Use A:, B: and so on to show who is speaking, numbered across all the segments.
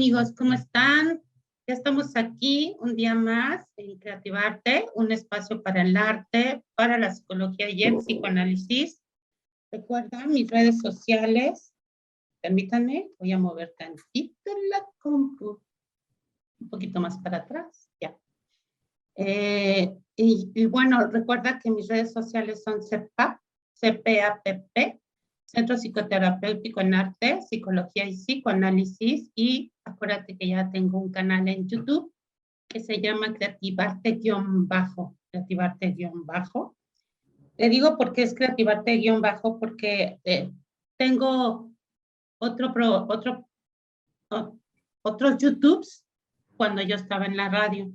A: amigos, ¿cómo están? Ya estamos aquí un día más en Creativarte, un espacio para el arte, para la psicología y el psicoanálisis. Recuerda mis redes sociales. Permítanme, voy a mover tantito la compu. Un poquito más para atrás, ya. Y bueno, recuerda que mis redes sociales son CEPAP, CPAPP, Centro Psicoterapéutico en Arte, Psicología y Psicoanálisis, y acuérdate que ya tengo un canal en YouTube que se llama Creativarte-Bajo, Creativarte-Bajo. Te digo por qué es Creativarte-Bajo, porque tengo otros YouTubes cuando yo estaba en la radio.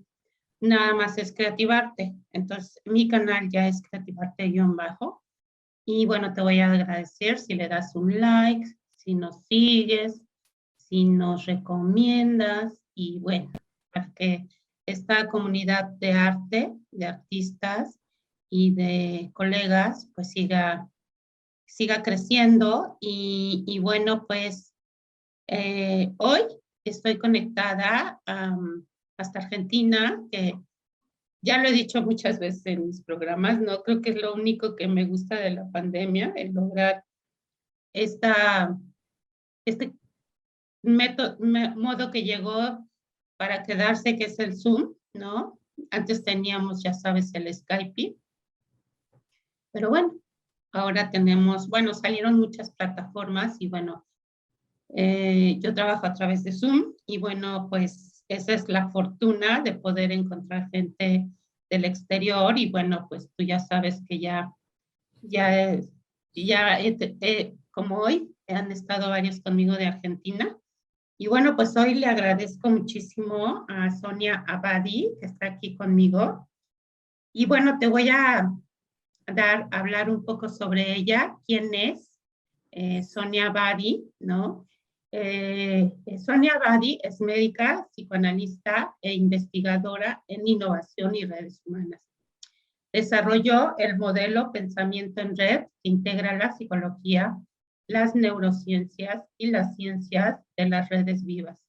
A: Nada más es Creativarte. Entonces, mi canal ya es Creativarte-Bajo. Y bueno, te voy a agradecer si le das un like, si nos sigues, si nos recomiendas. Y bueno, para que esta comunidad de arte, de artistas y de colegas, pues siga creciendo. Y bueno, pues hoy estoy conectada hasta Argentina, que ya lo he dicho muchas veces en mis programas, ¿no? Creo que es lo único que me gusta de la pandemia, el lograr este modo que llegó para quedarse, que es el Zoom, ¿no? Antes teníamos, ya sabes, el Skype, pero bueno, ahora tenemos, bueno, salieron muchas plataformas y bueno, yo trabajo a través de Zoom y bueno, pues esa es la fortuna de poder encontrar gente del exterior y bueno, pues tú ya sabes que como hoy han estado varios conmigo de Argentina y bueno, pues hoy le agradezco muchísimo a Sonia Abadi que está aquí conmigo y bueno, te voy a hablar un poco sobre ella, quién es Sonia Abadi, ¿no? Sonia Abadi es médica, psicoanalista e investigadora en innovación y redes humanas. Desarrolló el modelo Pensamiento en Red, que integra la psicología, las neurociencias y las ciencias de las redes vivas.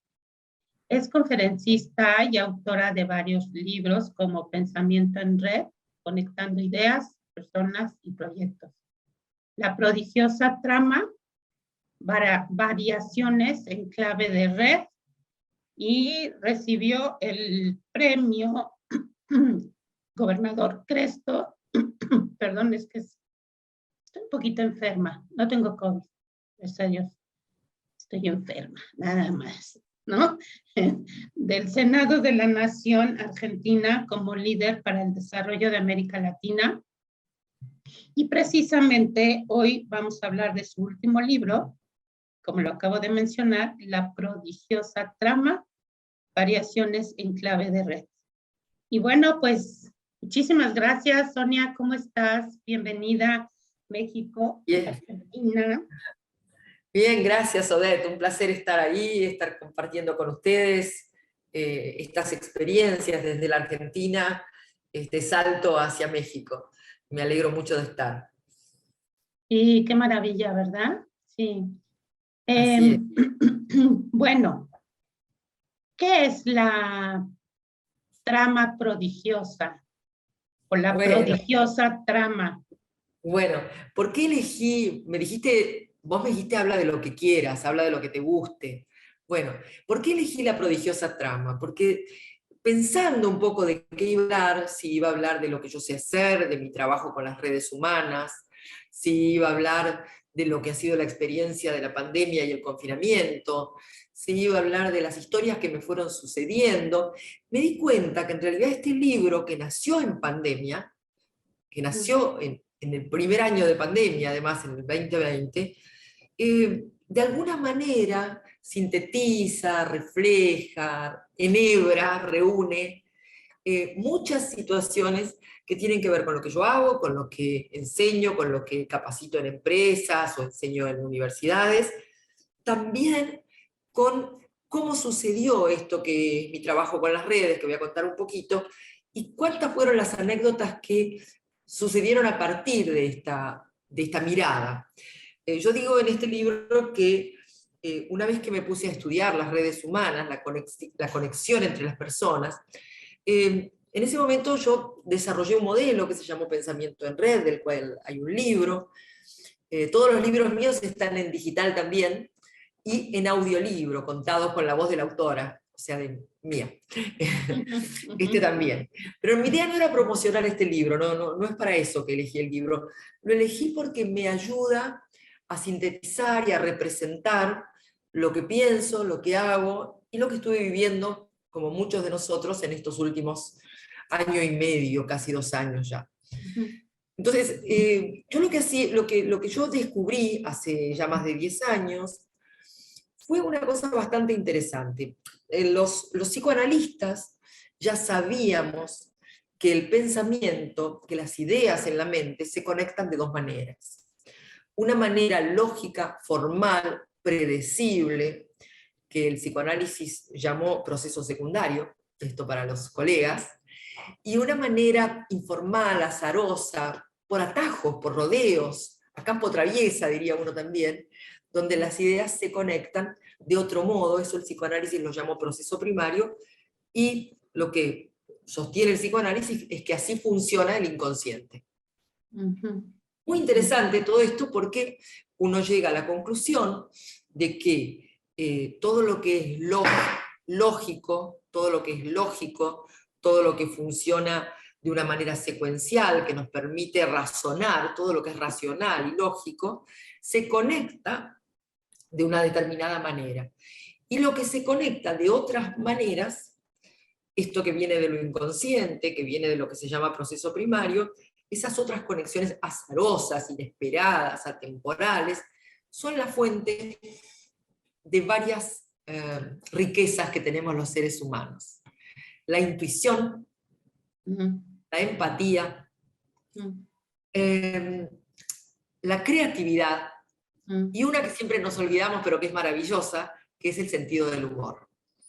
A: Es conferencista y autora de varios libros como Pensamiento en Red, Conectando Ideas, Personas y Proyectos. La prodigiosa trama, variaciones en clave de red, y recibió el premio Gobernador Cresto. Perdón, es que estoy un poquito enferma, no tengo COVID, gracias a Dios, estoy enferma, nada más, ¿no? Del Senado de la Nación Argentina como líder para el desarrollo de América Latina. Y precisamente hoy vamos a hablar de su último libro, como lo acabo de mencionar, La prodigiosa trama, variaciones en clave de red. Y bueno, pues muchísimas gracias, Sonia, ¿cómo estás? Bienvenida, México,
B: Bien.
A: Argentina.
B: Bien, gracias, Odette. Un placer estar ahí, estar compartiendo con ustedes estas experiencias desde la Argentina, este salto hacia México. Me alegro mucho de estar.
A: Y qué maravilla, ¿verdad? Sí.
B: Así es.
A: Bueno, ¿qué es la trama prodigiosa? O la prodigiosa trama.
B: Bueno, ¿por qué elegí? Vos me dijiste habla de lo que quieras, habla de lo que te guste. Bueno, ¿por qué elegí la prodigiosa trama? Porque pensando un poco de qué iba a hablar, si iba a hablar de lo que yo sé hacer, de mi trabajo con las redes humanas, si iba a hablar de lo que ha sido la experiencia de la pandemia y el confinamiento, si iba a hablar de las historias que me fueron sucediendo, me di cuenta que en realidad este libro que nació en pandemia, que nació en el primer año de pandemia, además en el 2020, de alguna manera sintetiza, refleja, enhebra, reúne muchas situaciones que tienen que ver con lo que yo hago, con lo que enseño, con lo que capacito en empresas o enseño en universidades, también con cómo sucedió esto que es mi trabajo con las redes, que voy a contar un poquito, y cuántas fueron las anécdotas que sucedieron a partir de esta mirada. Yo digo en este libro que una vez que me puse a estudiar las redes humanas, la conexión entre las personas, en ese momento yo desarrollé un modelo que se llamó Pensamiento en Red, del cual hay un libro. Todos los libros míos están en digital también, y en audiolibro, contados con la voz de la autora, o sea, de mía. Este también. Pero mi idea no era promocionar este libro, no es para eso que elegí el libro. Lo elegí porque me ayuda a sintetizar y a representar lo que pienso, lo que hago y lo que estuve viviendo, como muchos de nosotros, en estos últimos año y medio, casi 2 años ya. Entonces, yo lo que yo descubrí hace ya más de 10 años fue una cosa bastante interesante. Los psicoanalistas ya sabíamos que el pensamiento, que las ideas en la mente se conectan de 2 maneras. Una manera lógica, formal, predecible, que el psicoanálisis llamó proceso secundario, esto para los colegas, y una manera informal, azarosa, por atajos, por rodeos, a campo traviesa, diría uno también, donde las ideas se conectan de otro modo. Eso el psicoanálisis lo llamó proceso primario, y lo que sostiene el psicoanálisis es que así funciona el inconsciente. Muy interesante todo esto, porque uno llega a la conclusión de que todo lo que es lógico, todo lo que es lógico, todo lo que funciona de una manera secuencial, que nos permite razonar, todo lo que es racional y lógico, se conecta de una determinada manera. Y lo que se conecta de otras maneras, esto que viene de lo inconsciente, que viene de lo que se llama proceso primario, esas otras conexiones azarosas, inesperadas, atemporales, son la fuente de varias riquezas que tenemos los seres humanos. La intuición, la empatía, la creatividad, y una que siempre nos olvidamos, pero que es maravillosa, que es el sentido del humor.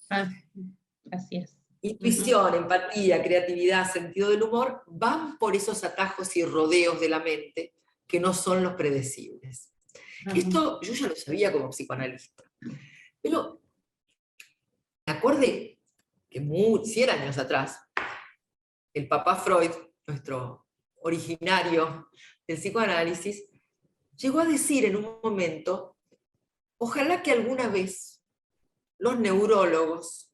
A: Así es.
B: Intuición, empatía, creatividad, sentido del humor, van por esos atajos y rodeos de la mente que no son los predecibles. Esto yo ya lo sabía como psicoanalista, pero me acordé que 100 años atrás, el papá Freud, nuestro originario del psicoanálisis, llegó a decir en un momento: ojalá que alguna vez los neurólogos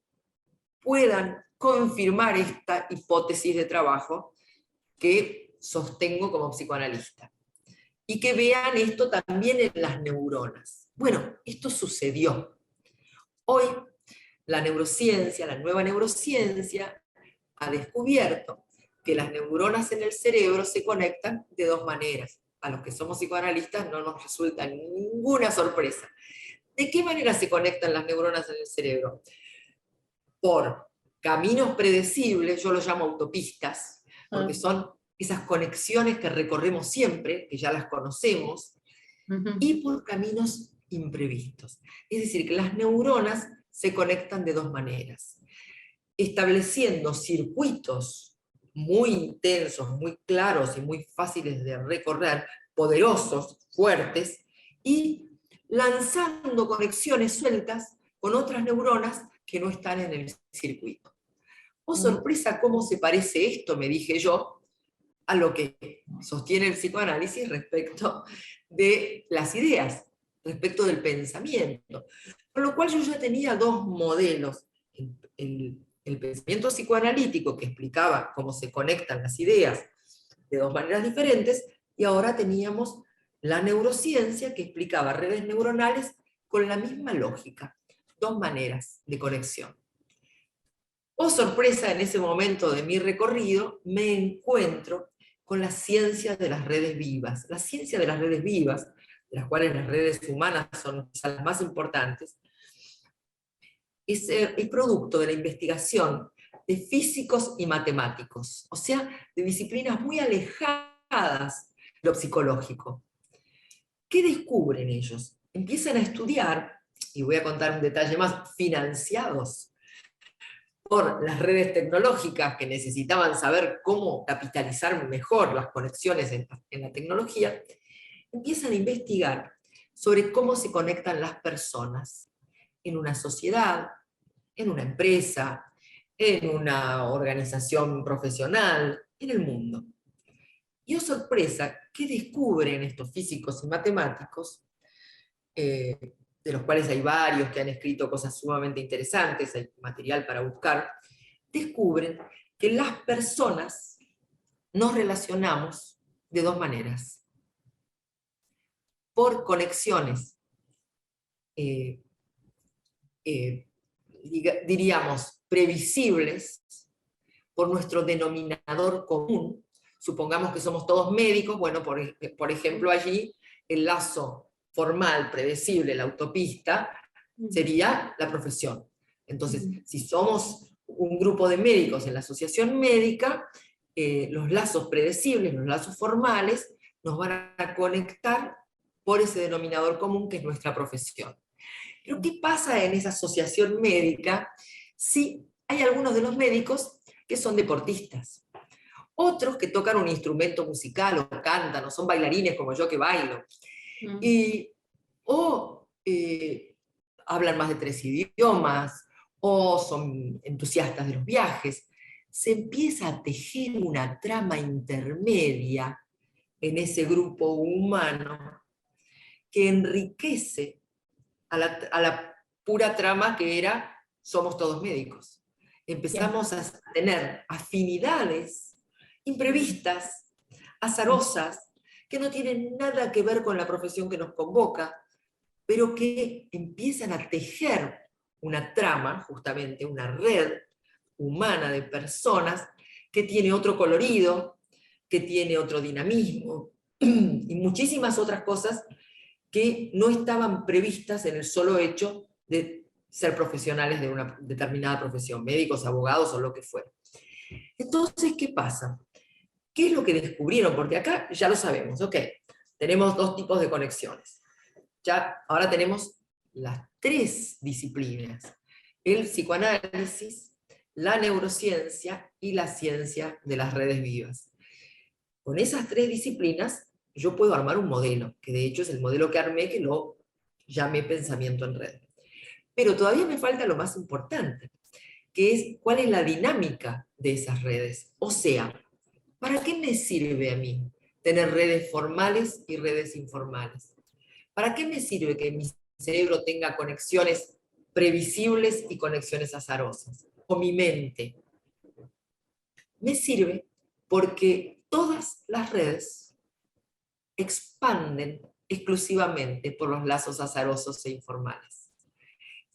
B: puedan confirmar esta hipótesis de trabajo que sostengo como psicoanalista, y que vean esto también en las neuronas. Bueno, esto sucedió. Hoy la neurociencia, la nueva neurociencia, ha descubierto que las neuronas en el cerebro se conectan de 2 maneras. A los que somos psicoanalistas no nos resulta ninguna sorpresa. ¿De qué manera se conectan las neuronas en el cerebro? Por caminos predecibles, yo los llamo autopistas, porque son esas conexiones que recorremos siempre, que ya las conocemos, y por caminos imprevistos. Es decir, que las neuronas se conectan de 2 maneras, estableciendo circuitos muy intensos, muy claros y muy fáciles de recorrer, poderosos, fuertes, y lanzando conexiones sueltas con otras neuronas que no están en el circuito. Oh, sorpresa, ¿cómo se parece esto?, me dije yo, a lo que sostiene el psicoanálisis respecto de las ideas, respecto del pensamiento. Con lo cual yo ya tenía 2 modelos. El pensamiento psicoanalítico, que explicaba cómo se conectan las ideas de 2 maneras diferentes, y ahora teníamos la neurociencia, que explicaba redes neuronales con la misma lógica, 2 maneras de conexión. Oh, sorpresa, en ese momento de mi recorrido me encuentro con la ciencia de las redes vivas. La ciencia de las redes vivas, de las cuales las redes humanas son las más importantes, es el producto de la investigación de físicos y matemáticos, o sea, de disciplinas muy alejadas de lo psicológico. ¿Qué descubren ellos? Empiezan a estudiar, y voy a contar un detalle más, financiados por las redes tecnológicas, que necesitaban saber cómo capitalizar mejor las conexiones en la tecnología, empiezan a investigar sobre cómo se conectan las personas en una sociedad, en una empresa, en una organización profesional, en el mundo. Y oh sorpresa, ¿qué descubren estos físicos y matemáticos, de los cuales hay varios que han escrito cosas sumamente interesantes, hay material para buscar? Descubren que las personas nos relacionamos de dos maneras: por conexiones, eh, diríamos, previsibles, por nuestro denominador común. Supongamos que somos todos médicos, bueno, por ejemplo, allí el lazo formal, predecible, la autopista, sería la profesión. Entonces, si somos un grupo de médicos en la asociación médica, los lazos predecibles, los lazos formales, nos van a conectar por ese denominador común que es nuestra profesión. Pero ¿qué pasa en esa asociación médica si hay algunos de los médicos que son deportistas? Otros que tocan un instrumento musical o cantan, o son bailarines como yo que bailo. O hablan más de 3 idiomas, o son entusiastas de los viajes. Se empieza a tejer una trama intermedia en ese grupo humano que enriquece a la pura trama que era somos todos médicos. Empezamos a tener afinidades imprevistas, azarosas, que no tienen nada que ver con la profesión que nos convoca, pero que empiezan a tejer una trama, justamente una red humana de personas que tiene otro colorido, que tiene otro dinamismo, y muchísimas otras cosas que no estaban previstas en el solo hecho de ser profesionales de una determinada profesión, médicos, abogados o lo que fuera. Entonces, ¿qué pasa? ¿Qué es lo que descubrieron? Porque acá ya lo sabemos, ok, tenemos dos tipos de conexiones. Ya ahora tenemos las 3 disciplinas: el psicoanálisis, la neurociencia y la ciencia de las redes vivas. Con esas 3 disciplinas yo puedo armar un modelo, que de hecho es el modelo que armé, que lo llamé pensamiento en red. Pero todavía me falta lo más importante, que es cuál es la dinámica de esas redes. O sea, ¿para qué me sirve a mí tener redes formales y redes informales? ¿Para qué me sirve que mi cerebro tenga conexiones previsibles y conexiones azarosas? O mi mente. Me sirve porque todas las redes expanden exclusivamente por los lazos azarosos e informales.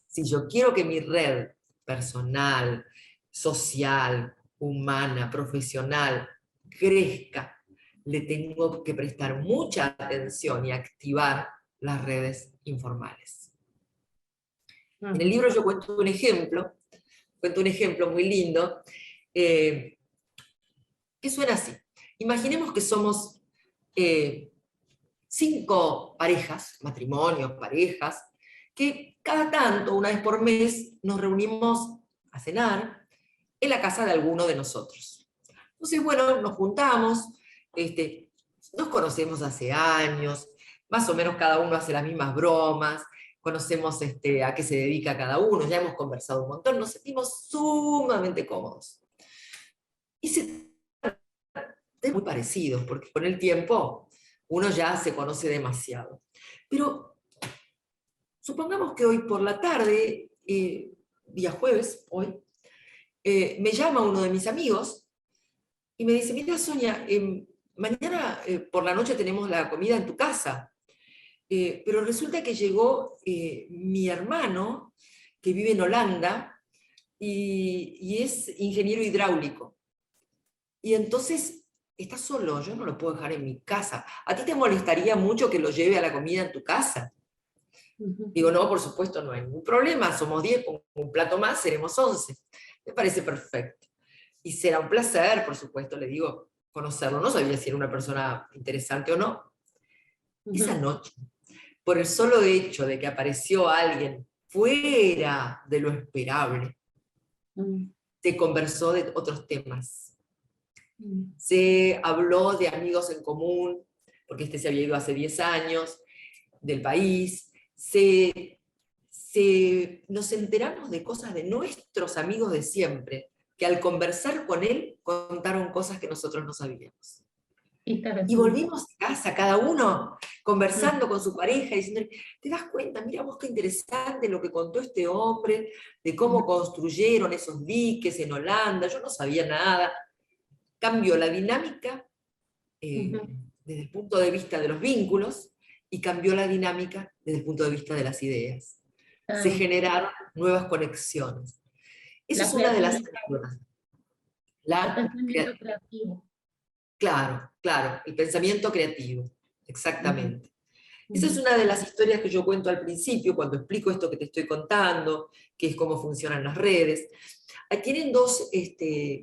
B: Si yo quiero que mi red personal, social, humana, profesional, crezca, le tengo que prestar mucha atención y activar las redes informales. En el libro yo cuento un ejemplo muy lindo, que suena así. Imaginemos que somos 5 parejas, matrimonios, parejas, que cada tanto, una vez por mes, nos reunimos a cenar en la casa de alguno de nosotros. Entonces, bueno, nos juntamos, nos conocemos hace años, más o menos cada uno hace las mismas bromas, conocemos a qué se dedica cada uno, ya hemos conversado un montón, nos sentimos sumamente cómodos. Y es muy parecidos, porque con el tiempo uno ya se conoce demasiado. Pero supongamos que hoy por la tarde, día jueves, hoy, me llama uno de mis amigos y me dice: mira, Sonia, mañana por la noche tenemos la comida en tu casa, pero resulta que llegó mi hermano, que vive en Holanda, y es ingeniero hidráulico. Y entonces está solo, yo no lo puedo dejar en mi casa. ¿A ti te molestaría mucho que lo lleve a la comida en tu casa? Digo, no, por supuesto, no hay ningún problema, somos 10, con un plato más seremos 11. Me parece perfecto. Y será un placer, por supuesto, le digo, conocerlo. No sabía si era una persona interesante o no. Esa noche, por el solo hecho de que apareció alguien fuera de lo esperable, se conversó de otros temas. Se habló de amigos en común, porque se había ido hace 10 años, del país, nos enteramos de cosas de nuestros amigos de siempre, que al conversar con él contaron cosas que nosotros no sabíamos. Y
A: Interesante.
B: volvimos a casa, cada uno conversando con su pareja, diciendo, ¿te das cuenta? Mira vos qué interesante lo que contó este hombre, de cómo construyeron esos diques en Holanda, yo no sabía nada. Cambió la dinámica desde el punto de vista de los vínculos y cambió la dinámica desde el punto de vista de las ideas. Se
A: Claro.
B: generaron nuevas conexiones. Esa
A: La
B: es una de las
A: creatividad,
B: anécdotas.
A: el pensamiento creativo.
B: Claro, claro, el pensamiento creativo,
A: Ujú,
B: exactamente. Esa es
A: ujú.
B: una de las historias que yo cuento al principio, cuando explico esto que te estoy contando, que es cómo funcionan las redes. Ahí tienen dos,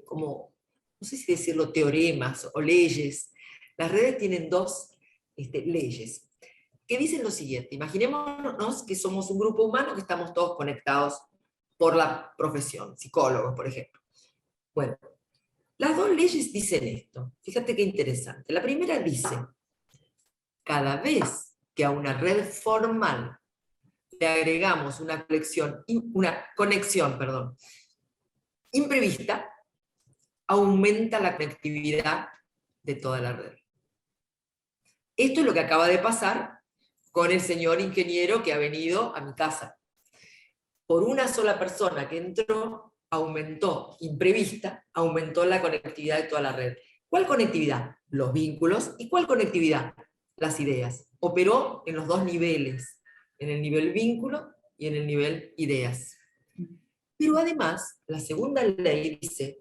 B: como, no sé si decirlo, teoremas o leyes. Las redes tienen dos leyes, que dicen lo siguiente: imaginémonos que somos un grupo humano que estamos todos conectados por la profesión, psicólogos, por ejemplo. Bueno, las dos leyes dicen esto. Fíjate qué interesante. La primera dice, cada vez que a una red formal le agregamos una conexión, perdón, imprevista, aumenta la conectividad de toda la red. Esto es lo que acaba de pasar con el señor ingeniero que ha venido a mi casa. Por una sola persona que entró, aumentó, imprevista, aumentó la conectividad de toda la red. ¿Cuál conectividad? Los vínculos. ¿Y cuál conectividad? Las ideas. Operó en los dos niveles, en el nivel vínculo y en el nivel ideas. Pero además, la segunda ley dice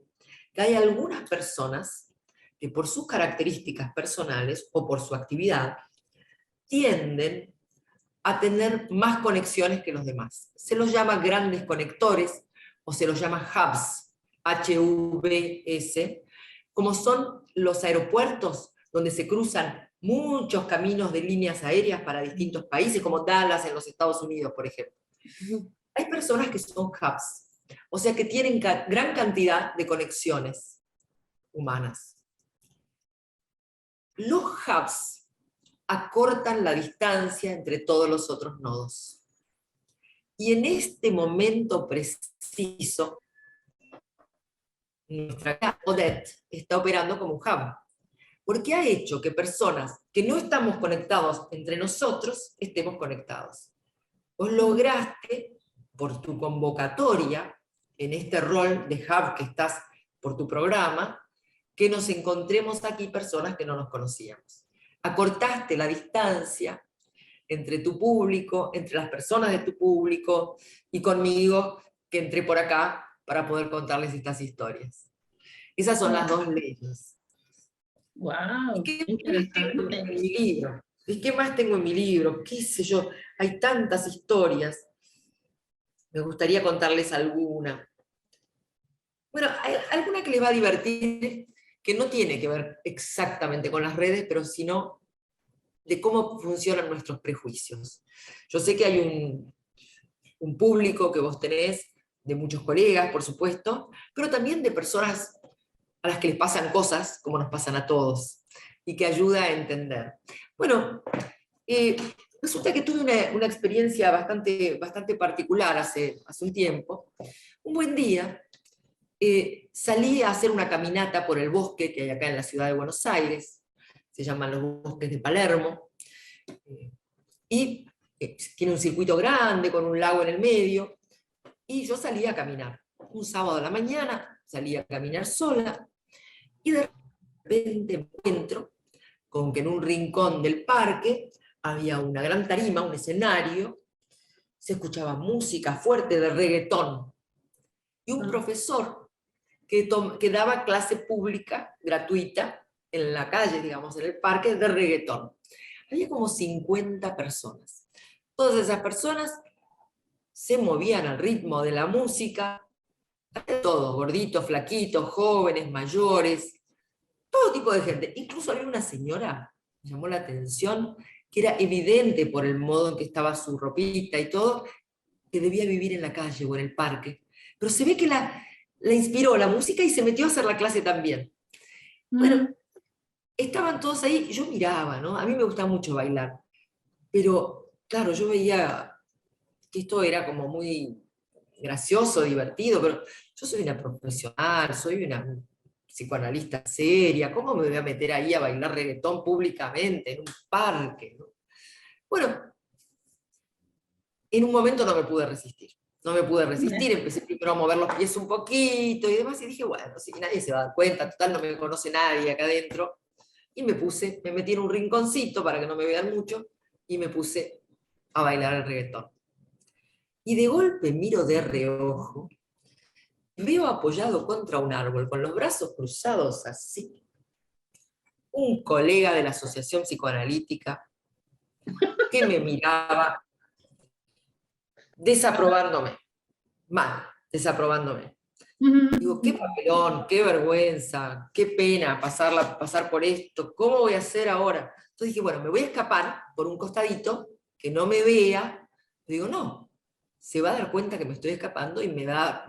B: que hay algunas personas que por sus características personales o por su actividad tienden a tener más conexiones que los demás. Se los llama grandes conectores o se los llama hubs, HVS, como son los aeropuertos donde se cruzan muchos caminos de líneas aéreas para distintos países, como Dallas en los Estados Unidos, por ejemplo. Hay personas que son hubs, o sea que tienen gran cantidad de conexiones humanas. Los hubs acortan la distancia entre todos los otros nodos. Y en este momento preciso, nuestra Odette está operando como un hub, porque ha hecho que personas que no estamos conectados entre nosotros estemos conectados. Vos lograste, por tu convocatoria, en este rol de hub que estás por tu programa, que nos encontremos aquí personas que no nos conocíamos. Acortaste la distancia entre tu público, entre las personas de tu público y conmigo, que entré por acá para poder contarles estas historias. Esas son las dos leyes. ¿Y
A: Wow,
B: qué más tengo
A: interesante.
B: en mi libro? ¿Y qué más tengo en mi libro? ¿Qué sé yo? Hay tantas historias. Me gustaría contarles alguna. Bueno, hay alguna que les va a divertir, que no tiene que ver exactamente con las redes, pero sino de cómo funcionan nuestros prejuicios. Yo sé que hay un público que vos tenés, de muchos colegas, por supuesto, pero también de personas a las que les pasan cosas, como nos pasan a todos, y que ayuda a entender. Bueno, resulta que tuve una experiencia bastante particular hace un tiempo. Un buen día salí a hacer una caminata por el bosque que hay acá en la ciudad de Buenos Aires, se llaman los bosques de Palermo, y tiene un circuito grande con un lago en el medio, y yo salí a caminar. Un sábado a la mañana salí a caminar sola, y de repente me encuentro con que en un rincón del parque había una gran tarima, un escenario, se escuchaba música fuerte de reggaetón, y un profesor que daba clase pública, gratuita, en la calle, digamos, en el parque, de reggaetón. Había como 50 personas. Todas esas personas se movían al ritmo de la música, todos, gorditos, flaquitos, jóvenes, mayores, todo tipo de gente. Incluso había una señora, me llamó la atención, que era evidente por el modo en que estaba su ropita y todo, que debía vivir en la calle o en el parque. Pero se ve que la inspiró la música y se metió a hacer la clase también. Bueno, estaban todos ahí, yo miraba, ¿no? A mí me gusta mucho bailar, pero claro, yo veía que esto era como muy gracioso, divertido, pero yo soy una profesional, soy una psicoanalista seria, ¿cómo me voy a meter ahí a bailar reggaetón públicamente en un parque, ¿no? Bueno, en un momento no me pude resistir. No me pude resistir, empecé primero a mover los pies un poquito y demás, y dije, bueno, si nadie se va a dar cuenta, total no me conoce nadie acá adentro. Y me metí en un rinconcito para que no me vean mucho, y me puse a bailar el reggaetón. Y de golpe miro de reojo, veo apoyado contra un árbol, con los brazos cruzados así, un colega de la Asociación Psicoanalítica que me miraba desaprobándome, mal, desaprobándome. Digo, qué papelón, qué vergüenza, qué pena pasar por esto, ¿cómo voy a hacer ahora? Entonces dije, bueno, me voy a escapar por un costadito, que no me vea. Digo, no, se va a dar cuenta que me estoy escapando y me da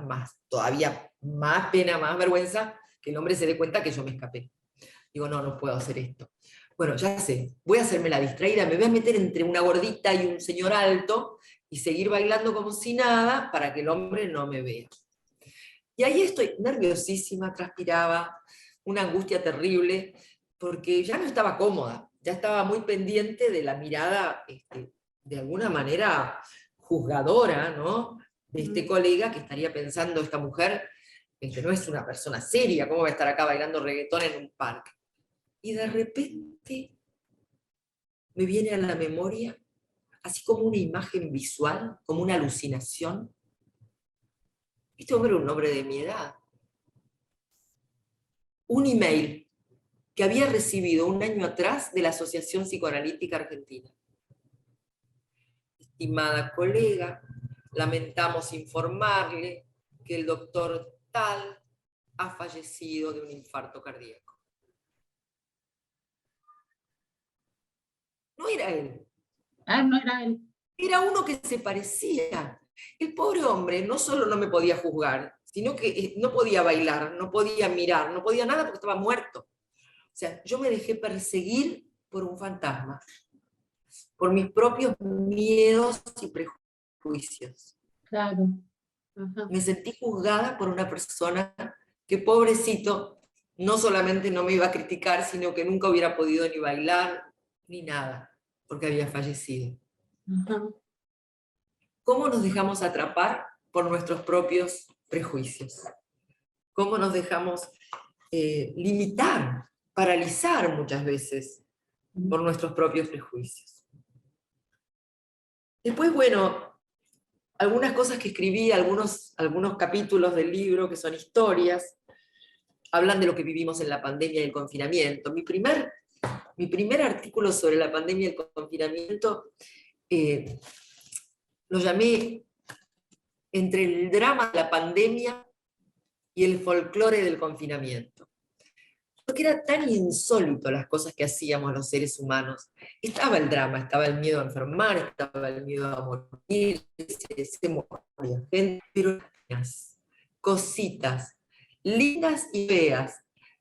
B: todavía más pena, más vergüenza que el hombre se dé cuenta que yo me escapé. Digo, no, no puedo hacer esto. Bueno, ya sé, voy a hacerme la distraída, me voy a meter entre una gordita y un señor alto y seguir bailando como si nada para que el hombre no me vea. Y ahí estoy nerviosísima, transpiraba, una angustia terrible, porque ya no estaba cómoda, ya estaba muy pendiente de la mirada, de alguna manera juzgadora, ¿no? De este colega que estaría pensando, esta mujer no es una persona seria, ¿cómo va a estar acá bailando reggaetón en un parque? Y de repente me viene a la memoria, así como una imagen visual, como una alucinación. Este hombre era un hombre de mi edad. Un email que había recibido un año atrás de la Asociación Psicoanalítica Argentina. Estimada colega, lamentamos informarle que el doctor tal ha fallecido de un infarto cardíaco. No era él.
A: Ah, no era él.
B: Era uno que se parecía. El pobre hombre no solo no me podía juzgar, sino que no podía bailar, no podía mirar, no podía nada porque estaba muerto. O sea, yo me dejé perseguir por un fantasma, por mis propios miedos y prejuicios.
A: Claro. Ajá.
B: Me sentí juzgada por una persona que, pobrecito, no solamente no me iba a criticar, sino que nunca hubiera podido ni bailar ni nada, porque había fallecido.
A: Ajá.
B: ¿Cómo nos dejamos atrapar por nuestros propios prejuicios? ¿Cómo nos dejamos limitar, paralizar muchas veces por nuestros propios prejuicios? Después, bueno, algunas cosas que escribí, algunos capítulos del libro que son historias, hablan de lo que vivimos en la pandemia y el confinamiento. Mi primer artículo sobre la pandemia y el confinamiento lo llamé Entre el drama de la pandemia y el folclore del confinamiento. Porque era tan insólito las cosas que hacíamos los seres humanos. Estaba el drama, estaba el miedo a enfermar, estaba el miedo a morir, se moría gente, pero cositas lindas y feas,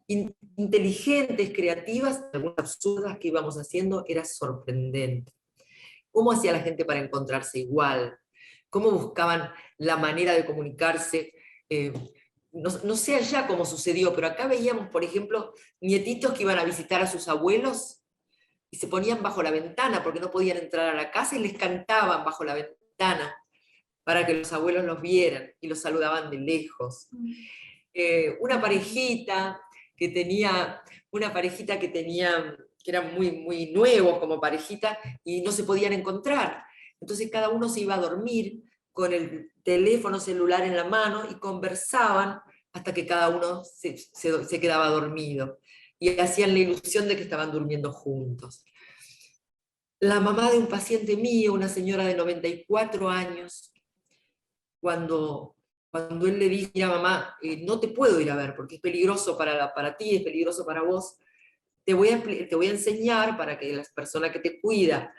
B: inteligentes, creativas, algunas absurdas que íbamos haciendo, era sorprendente. ¿Cómo hacía la gente para encontrarse igual? ¿Cómo buscaban la manera de comunicarse? No sé allá cómo sucedió, pero acá veíamos, por ejemplo, nietitos que iban a visitar a sus abuelos y se ponían bajo la ventana porque no podían entrar a la casa y les cantaban bajo la ventana para que los abuelos los vieran y los saludaban de lejos. Una parejita que eran muy, muy nuevos como parejita y no se podían encontrar. Entonces cada uno se iba a dormir con el teléfono celular en la mano y conversaban hasta que cada uno se quedaba dormido. Y hacían la ilusión de que estaban durmiendo juntos. La mamá de un paciente mío, una señora de 94 años, cuando él le dijo, mira mamá, no te puedo ir a ver porque es peligroso para ti, es peligroso para vos, te voy a enseñar para que las personas que te cuidan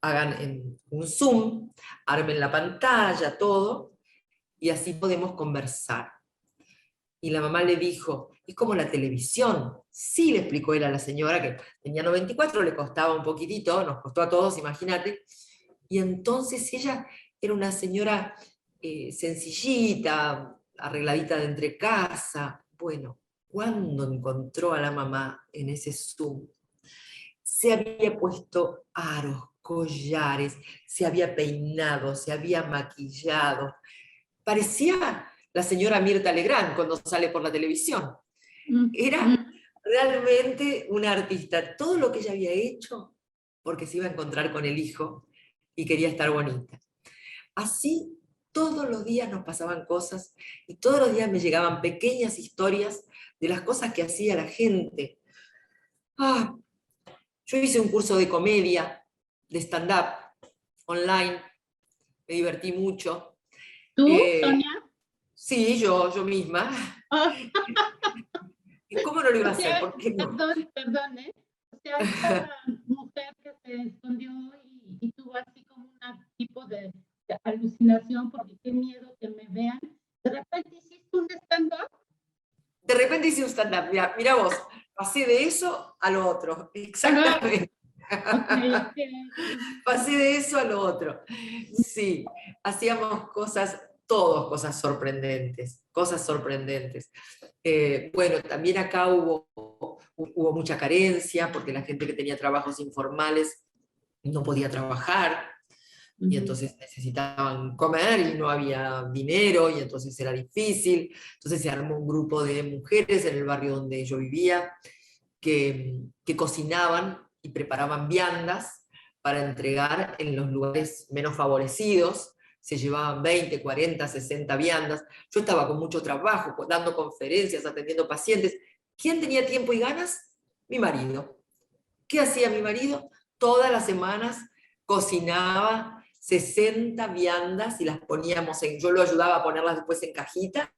B: hagan en un Zoom, armen la pantalla, todo, y así podemos conversar. Y la mamá le dijo, es como la televisión. Sí, le explicó él a la señora, que tenía 94, le costaba un poquitito, nos costó a todos, imagínate, Y entonces ella era una señora sencillita, arregladita de entre casa. Bueno, cuando encontró a la mamá en ese Zoom, se había puesto aros, collares, se había peinado, se había maquillado. Parecía la señora Mirta Legrand cuando sale por la televisión. Era realmente una artista. Todo lo que ella había hecho porque se iba a encontrar con el hijo y quería estar bonita. Así todos los días nos pasaban cosas y todos los días me llegaban pequeñas historias de las cosas que hacía la gente. Ah, yo hice un curso de comedia, de stand-up, online, me divertí mucho.
A: ¿Tú, Sonia?
B: Sí, yo misma.
A: Ah,
B: ¿Cómo no lo iba
A: o
B: a hacer?
A: sea,
B: ¿Por qué no?
A: perdón, ¿eh? O sea, esta mujer que se escondió y tuvo así como un tipo de alucinación porque qué miedo que me vean. De repente hiciste un stand-up.
B: De repente hice un stand-up, mira vos, pasé de eso a lo otro,
A: Ajá,
B: exactamente.
A: ok, ok.
B: Pasé de eso a lo otro. Sí, hacíamos cosas, todos cosas sorprendentes, cosas sorprendentes. Bueno, también acá hubo mucha carencia porque la gente que tenía trabajos informales no podía trabajar y entonces necesitaban comer y no había dinero y entonces era difícil. Entonces se armó un grupo de mujeres en el barrio donde yo vivía que cocinaban y preparaban viandas para entregar en los lugares menos favorecidos. Se llevaban 20, 40, 60 viandas. Yo estaba con mucho trabajo, dando conferencias, atendiendo pacientes. ¿Quién tenía tiempo y ganas? Mi marido. ¿Qué hacía mi marido? Todas las semanas cocinaba 60 viandas y las poníamos en, yo lo ayudaba a ponerlas después en cajitas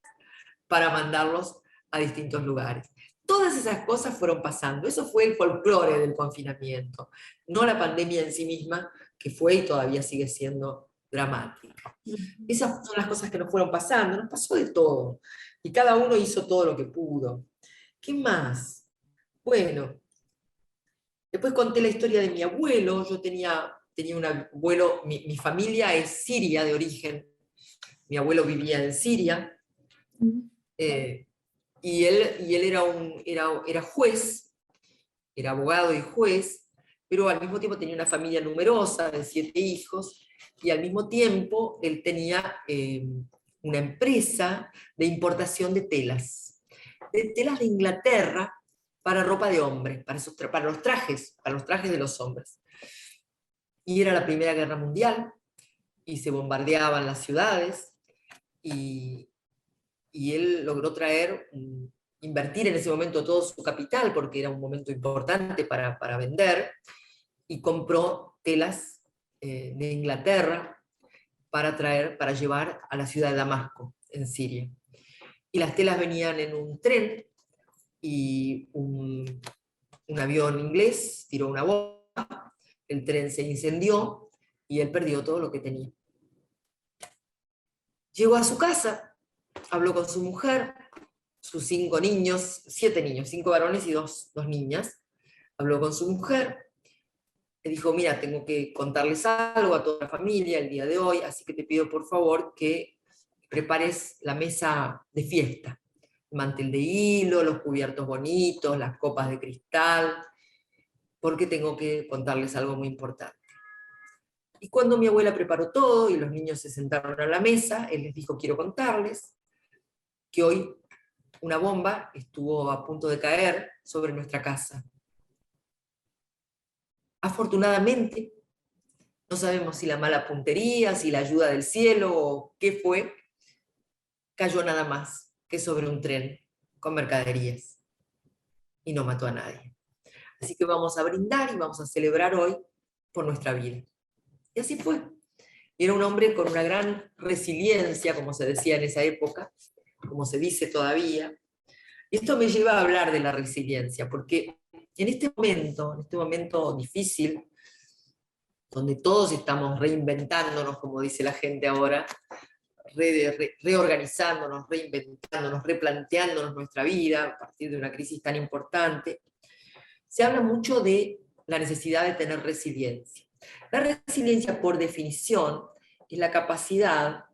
B: para mandarlos a distintos lugares. Todas esas cosas fueron pasando. Eso fue el folclore del confinamiento, no la pandemia en sí misma, que fue y todavía sigue siendo dramática. Esas son las cosas que nos fueron pasando, nos pasó de todo. Y cada uno hizo todo lo que pudo. ¿Qué más? Bueno, después conté la historia de mi abuelo. Yo tenía un abuelo, mi familia es siria de origen. Mi abuelo vivía en Siria. Eh, y él era juez, era abogado y juez, pero al mismo tiempo tenía una familia numerosa de 7 hijos, y al mismo tiempo él tenía una empresa de importación de telas de Inglaterra para ropa de hombres, para los trajes de los hombres. Y era la Primera Guerra Mundial, y se bombardeaban las ciudades, y, y él logró invertir en ese momento todo su capital, porque era un momento importante para vender, y compró telas de Inglaterra para llevar a la ciudad de Damasco, en Siria. Y las telas venían en un tren, y un avión inglés tiró una bomba, el tren se incendió, y él perdió todo lo que tenía. Llegó a su casa, habló con su mujer, sus 5 niños, 7 niños, 5 varones y dos niñas. Habló con su mujer, le dijo: mira, tengo que contarles algo a toda la familia el día de hoy, así que te pido por favor que prepares la mesa de fiesta. El mantel de hilo, los cubiertos bonitos, las copas de cristal, porque tengo que contarles algo muy importante. Y cuando mi abuela preparó todo y los niños se sentaron a la mesa, él les dijo: quiero contarles que hoy una bomba estuvo a punto de caer sobre nuestra casa. Afortunadamente, no sabemos si la mala puntería, si la ayuda del cielo o qué fue, cayó nada más que sobre un tren con mercaderías y no mató a nadie. Así que vamos a brindar y vamos a celebrar hoy por nuestra vida. Y así fue. Y era un hombre con una gran resiliencia, como se decía en esa época, como se dice todavía. Y esto me lleva a hablar de la resiliencia, porque en este momento difícil, donde todos estamos reinventándonos, como dice la gente ahora, reorganizándonos, reinventándonos, replanteándonos nuestra vida a partir de una crisis tan importante, se habla mucho de la necesidad de tener resiliencia. La resiliencia, por definición, es la capacidad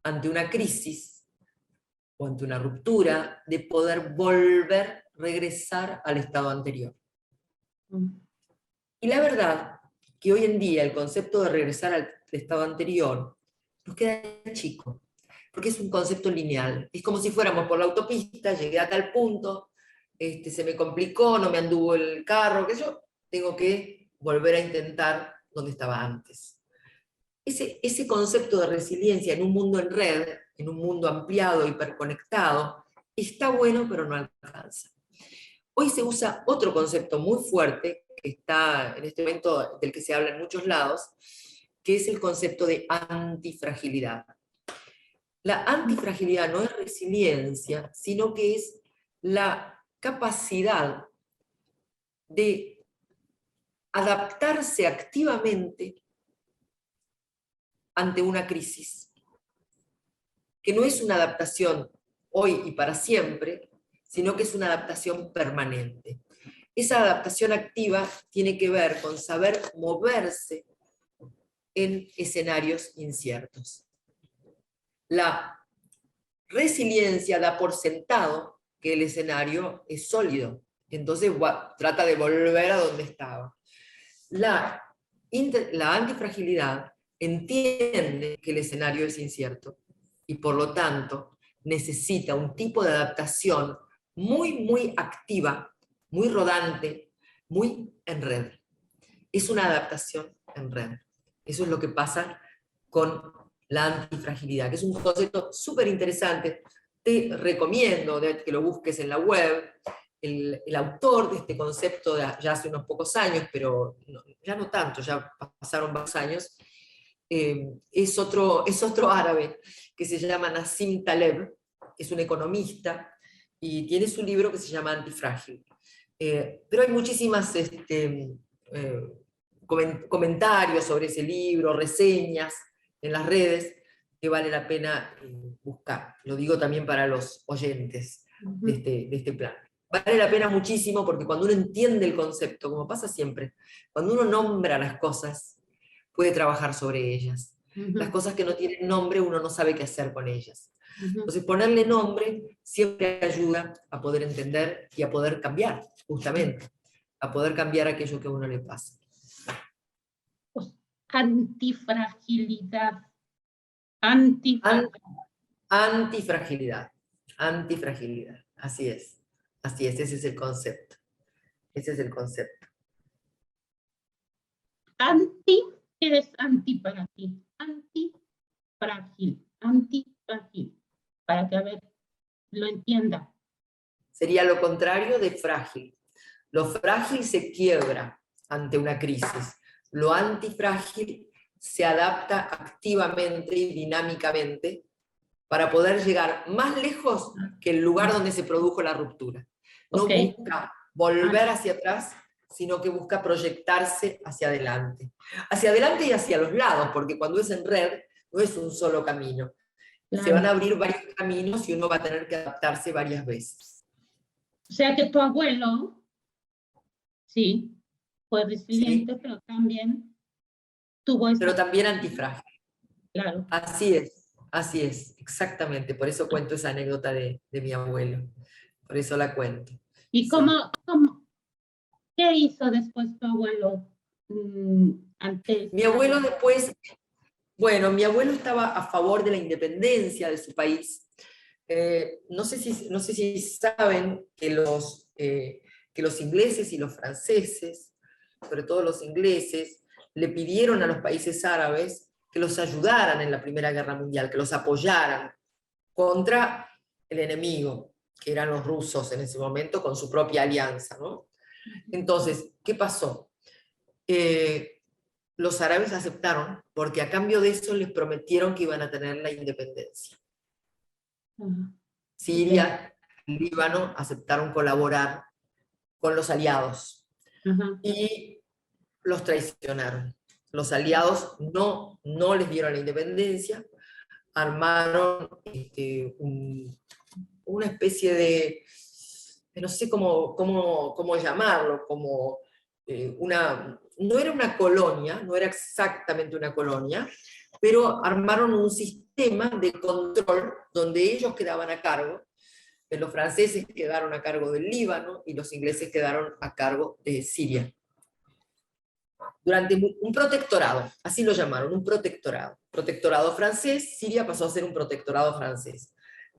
B: ante una crisis o ante una ruptura de poder regresar al estado anterior. Y la verdad que hoy en día el concepto de regresar al estado anterior nos queda chico, porque es un concepto lineal. Es como si fuéramos por la autopista, llegué a tal punto, se me complicó, no me anduvo el carro, que yo tengo que volver a intentar donde estaba antes. Ese concepto de resiliencia en un mundo en red, en un mundo ampliado, hiperconectado, está bueno, pero no alcanza. Hoy se usa otro concepto muy fuerte, que está en este momento del que se habla en muchos lados, que es el concepto de antifragilidad. La antifragilidad no es resiliencia, sino que es la capacidad de adaptarse activamente ante una crisis, que no es una adaptación hoy y para siempre, sino que es una adaptación permanente. Esa adaptación activa tiene que ver con saber moverse en escenarios inciertos. La resiliencia da por sentado que el escenario es sólido, entonces trata de volver a donde estaba. La antifragilidad entiende que el escenario es incierto y por lo tanto necesita un tipo de adaptación muy activa, muy rodante, muy en red. Es una adaptación en red. Eso es lo que pasa con la antifragilidad, que es un concepto súper interesante. Te recomiendo que lo busques en la web. El autor de este concepto ya hace unos pocos años, pero ya no tanto, ya pasaron varios años, es otro árabe que se llama Nassim Taleb, es un economista, y tiene su libro que se llama Antifrágil. Pero hay muchísimas comentarios sobre ese libro, reseñas en las redes, que vale la pena buscar. Lo digo también para los oyentes de este plan. Vale la pena muchísimo porque cuando uno entiende el concepto, como pasa siempre, cuando uno nombra las cosas, puede trabajar sobre ellas. Las cosas que no tienen nombre, uno no sabe qué hacer con ellas. Entonces, ponerle nombre siempre ayuda a poder entender y a poder cambiar, justamente, a poder cambiar aquello que a uno le pasa.
A: Antifragilidad.
B: Antifragilidad. Antifragilidad. Así es. Así es, ese es el concepto. Ese es el concepto.
A: ¿Qué es anti para ti? Antifrágil. Para que, a ver, lo entienda.
B: Sería lo contrario de frágil. Lo frágil se quiebra ante una crisis. Lo antifrágil se adapta activamente y dinámicamente para poder llegar más lejos que el lugar donde se produjo la ruptura. No busca volver hacia atrás, sino que busca proyectarse hacia adelante. Hacia adelante y hacia los lados, porque cuando es en red, no es un solo camino. Se van a abrir varios caminos y uno va a tener que adaptarse varias veces.
A: O sea que tu abuelo, sí, fue resiliente, sí, pero también tuvo esa...
B: Pero también antifrágil.
A: Claro.
B: Así es, exactamente. Por eso cuento esa anécdota de mi abuelo. Por eso la cuento.
A: ¿Y sí, qué hizo después tu abuelo ante
B: mi abuelo después, bueno, mi abuelo estaba a favor de la independencia de su país. No sé si saben que los ingleses y los franceses, sobre todo los ingleses, le pidieron a los países árabes que los ayudaran en la Primera Guerra Mundial, que los apoyaran contra el enemigo, que eran los rusos en ese momento, con su propia alianza, ¿no? Entonces, ¿qué pasó? Los árabes aceptaron, porque a cambio de eso les prometieron que iban a tener la independencia. Siria, Líbano aceptaron colaborar con los aliados y los traicionaron. Los aliados no les dieron la independencia, armaron una especie de, no sé cómo llamarlo, como no era una colonia, no era exactamente una colonia, pero armaron un sistema de control donde ellos quedaban a cargo. Los franceses quedaron a cargo del Líbano y los ingleses quedaron a cargo de Siria. Durante un protectorado, así lo llamaron, un protectorado. Protectorado francés, Siria pasó a ser un protectorado francés.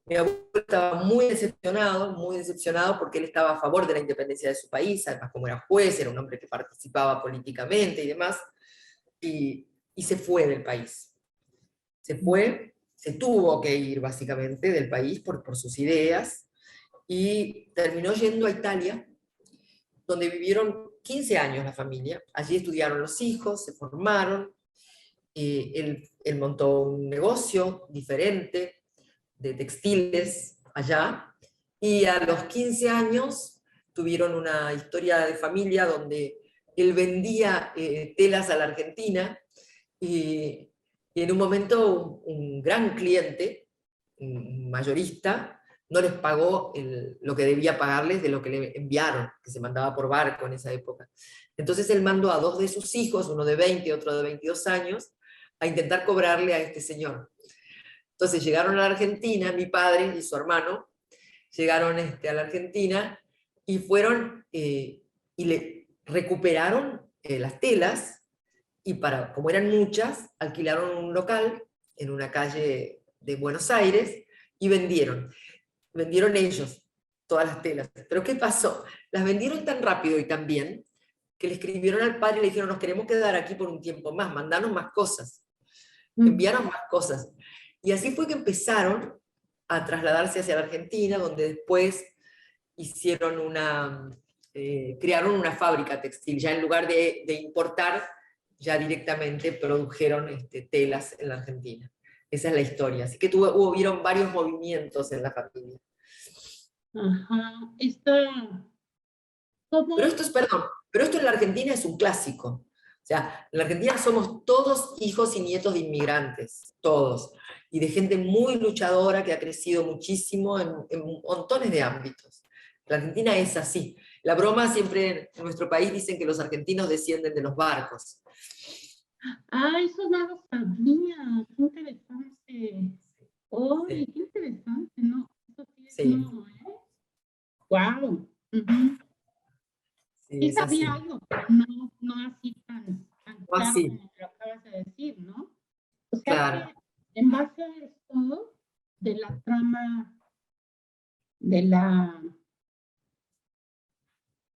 B: Mi abuelo estaba muy decepcionado porque él estaba a favor de la independencia de su país, además como era juez, era un hombre que participaba políticamente y demás, y se fue del país. Se fue, se tuvo que ir básicamente del país por sus ideas, y terminó yendo a Italia, donde vivieron 15 años la familia. Allí estudiaron los hijos, se formaron, él montó un negocio diferente de textiles allá, y a los 15 años tuvieron una historia de familia donde él vendía telas a la Argentina, y en un momento un gran cliente, un mayorista, no les pagó lo que debía pagarles de lo que le enviaron, que se mandaba por barco en esa época. Entonces él mandó a 2 de sus hijos, uno de 20 y otro de 22 años, a intentar cobrarle a este señor. Entonces llegaron a la Argentina, mi padre y su hermano, llegaron a la Argentina y fueron y le recuperaron las telas, y como eran muchas, alquilaron un local en una calle de Buenos Aires y vendieron ellos todas las telas. Pero ¿qué pasó? Las vendieron tan rápido y tan bien que le escribieron al padre y le dijeron: nos queremos quedar aquí por un tiempo más, mandanos más cosas, enviaron más cosas. Y así fue que empezaron a trasladarse hacia la Argentina, donde después crearon una fábrica textil. Ya en lugar de importar, ya directamente produjeron telas en la Argentina. Esa es la historia. Así que hubieron varios movimientos en la familia.
A: Ajá,
B: Pero esto en la Argentina es un clásico. O sea, en la Argentina somos todos hijos y nietos de inmigrantes, todos. Y de gente muy luchadora que ha crecido muchísimo en montones de ámbitos. La Argentina es así. La broma siempre en nuestro país dicen que los argentinos descienden de los barcos.
A: Eso no lo sabía. Qué interesante. ¡Oh,
B: Sí.
A: qué interesante! No, eso sí es
B: Sí.
A: nuevo, ¿eh? ¡Wow!
B: Sí,
A: Sí
B: es así.
A: sabía algo, pero no así tan claro
B: Así.
A: como lo acabas de decir, ¿no? O sea
B: Claro.
A: que en base a esto de la trama de la...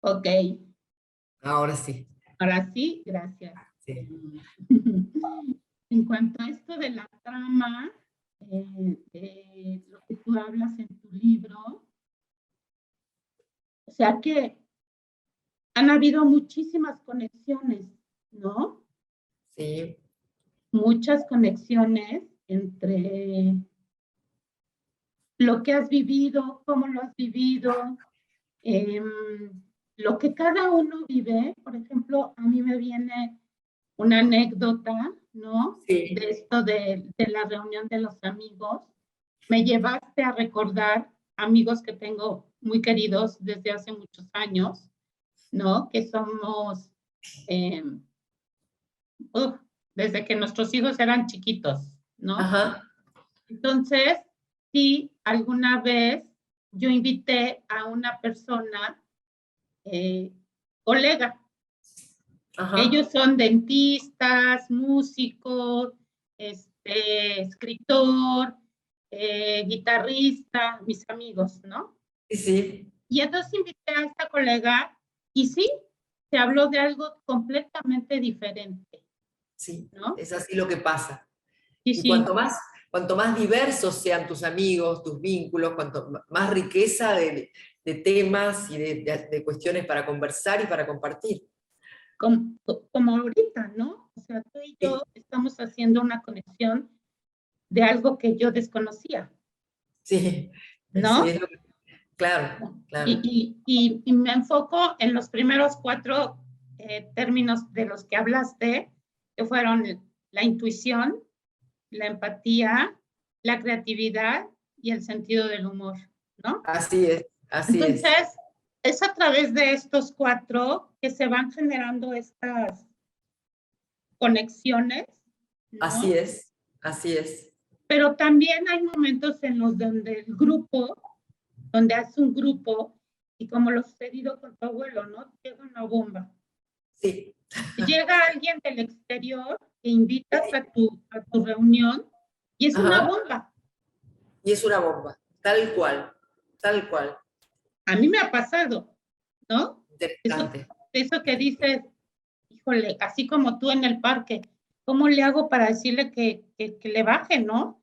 A: Ok,
B: Ahora sí.
A: ahora sí, gracias.
B: Sí.
A: En cuanto a esto de la trama, de lo que tú hablas en tu libro, o sea que han habido muchísimas conexiones, ¿no?
B: Sí.
A: Muchas conexiones entre lo que has vivido, cómo lo has vivido, lo que cada uno vive. Por ejemplo, a mí me viene una anécdota, ¿no?
B: Sí.
A: De esto de la reunión de los amigos. Me llevaste a recordar amigos que tengo muy queridos desde hace muchos años, ¿no? Que somos, desde que nuestros hijos eran chiquitos, ¿no?
B: Ajá.
A: Entonces, sí, alguna vez yo invité a una persona, colega.
B: Ajá.
A: Ellos son dentistas, músicos, escritor, guitarrista, mis amigos, ¿no?
B: Sí, sí.
A: Y entonces invité a esta colega y sí, se habló de algo completamente diferente,
B: Sí,
A: ¿no?
B: es así lo que pasa.
A: Y
B: Y
A: sí,
B: cuanto más diversos sean tus amigos, tus vínculos, cuanto más riqueza de temas y de cuestiones para conversar y para compartir.
A: como ahorita, ¿no? O sea, tú y yo estamos haciendo una conexión de algo que yo desconocía,
B: Sí, sí,
A: ¿no?
B: claro, claro.
A: Y me enfoco en los primeros 4 términos de los que hablaste, que fueron la intuición, la empatía, la creatividad y el sentido del humor, ¿no?
B: Así es, así es.
A: Entonces, es a través de estos 4 que se van generando estas conexiones, ¿no?
B: Así es, así es.
A: Pero también hay momentos en los donde el grupo, donde hace un grupo, y como lo sucedido con tu abuelo, ¿no? Llega una bomba.
B: Sí.
A: Llega alguien del exterior que invitas a tu reunión y es una
B: Ajá.
A: bomba.
B: Y es una bomba, tal cual, tal cual.
A: A mí me ha pasado, ¿no?
B: Interesante.
A: Eso que dices, híjole, así como tú en el parque, ¿cómo le hago para decirle que le baje, no?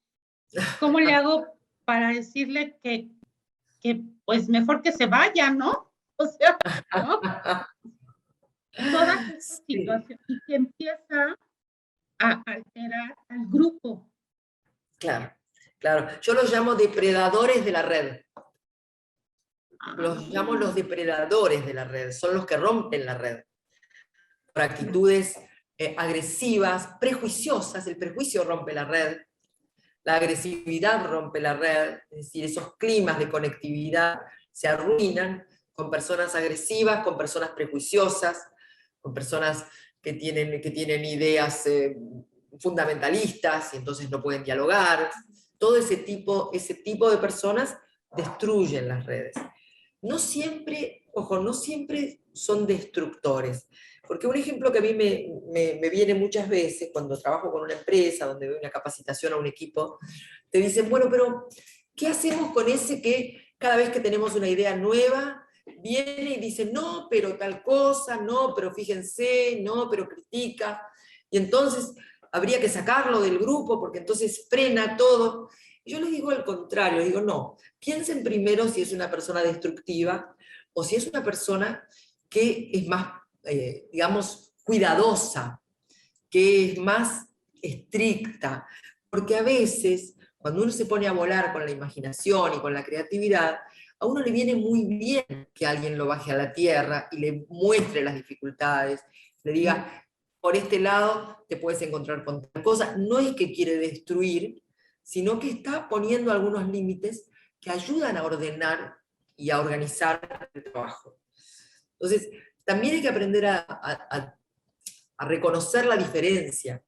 A: ¿Cómo le hago para decirle que pues mejor que se vaya, ¿no? O sea, ¿no? Todas estas
B: Sí,
A: situaciones y que empieza a alterar al grupo.
B: claro, claro. Yo los llamo depredadores de la red. Los llamo los depredadores de la red. Son los que rompen la red. Por actitudes agresivas, prejuiciosas. El prejuicio rompe la red. La agresividad rompe la red. Es decir, esos climas de conectividad se arruinan con personas agresivas, con personas prejuiciosas, con personas que tienen ideas fundamentalistas y entonces no pueden dialogar. Todo ese tipo de personas destruyen las redes. No siempre, ojo, no siempre son destructores. Porque un ejemplo que a mí me viene muchas veces cuando trabajo con una empresa, donde doy una capacitación a un equipo, te dicen, bueno, pero ¿qué hacemos con ese que cada vez que tenemos una idea nueva, viene y dice, no, pero tal cosa, no, pero fíjense, no, pero critica? Y entonces habría que sacarlo del grupo porque entonces frena todo. Y yo les digo al contrario, les digo, no, piensen primero si es una persona destructiva o si es una persona que es más, digamos, cuidadosa, que es más estricta, porque a veces cuando uno se pone a volar con la imaginación y con la creatividad, a uno le viene muy bien que alguien lo baje a la tierra y le muestre las dificultades, le diga, por este lado te puedes encontrar con tal cosa. No es que quiere destruir, sino que está poniendo algunos límites que ayudan a ordenar y a organizar el trabajo. Entonces, también hay que aprender a reconocer la diferencia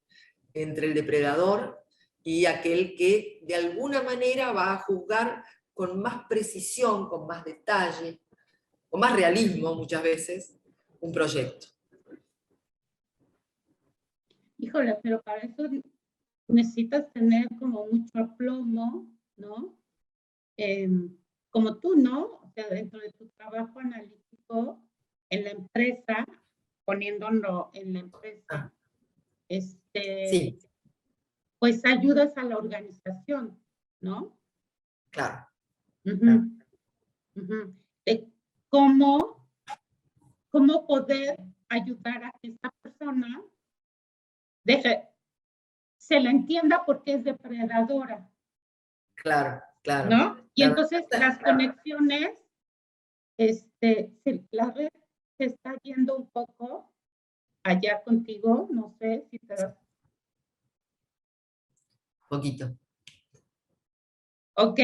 B: entre el depredador y aquel que de alguna manera va a juzgar con más precisión, con más detalle, con más realismo muchas veces, un proyecto.
A: Híjole, pero para eso necesitas tener como mucho aplomo, ¿no? Como tú, ¿no? O sea, dentro de tu trabajo analítico en la empresa, poniéndolo en la empresa,
B: Sí,
A: pues ayudas a la organización, ¿no?
B: claro. Claro.
A: Uh-huh, uh-huh. De cómo poder ayudar a que esta persona se la entienda porque es depredadora,
B: Claro, claro,
A: ¿no? Y
B: claro.
A: entonces las conexiones, la red se está yendo un poco allá contigo, no sé si te das.
B: Poquito.
A: Ok,